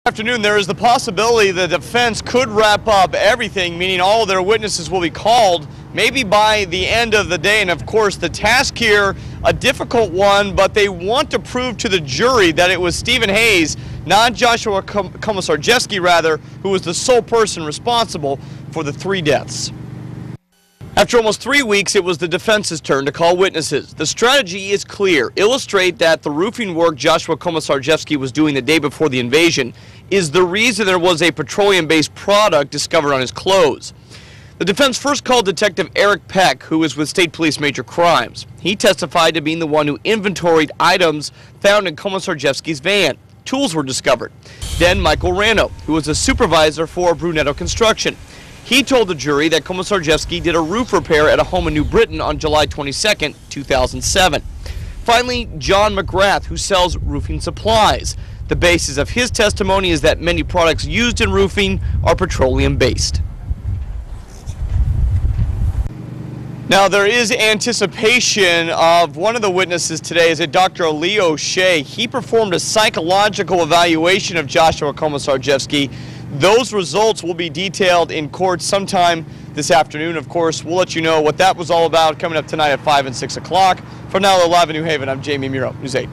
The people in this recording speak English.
Afternoon, there is the possibility the defense could wrap up everything, meaning all of their witnesses will be called maybe by the end of the day. And of course, the task here, a difficult one, but they want to prove to the jury that it was Stephen Hayes, not Joshua Komisarjevsky rather, who was the sole person responsible for the 3 deaths. After almost 3 weeks, it was the defense's turn to call witnesses. The strategy is clear. Illustrate that the roofing work Joshua Komisarjevsky was doing the day before the invasion is the reason there was a petroleum-based product discovered on his clothes. The defense first called Detective Eric Peck, who is with State Police Major Crimes. He testified to being the one who inventoried items found in Komisarjevsky's van. Tools were discovered. Then Michael Rano, who was a supervisor for Brunetto Construction. He told the jury that Komisarjevsky did a roof repair at a home in New Britain on July 22, 2007. Finally, John McGrath, who sells roofing supplies. The basis of his testimony is that many products used in roofing are petroleum-based. Now, there is anticipation of one of the witnesses today is a Dr. Leo Shea. He performed a psychological evaluation of Joshua Komisarjevsky. Those results will be detailed in court sometime this afternoon. Of course, we'll let you know what that was all about coming up tonight at 5 and 6 o'clock. For now, live in New Haven, I'm Jamie Muro, News 8.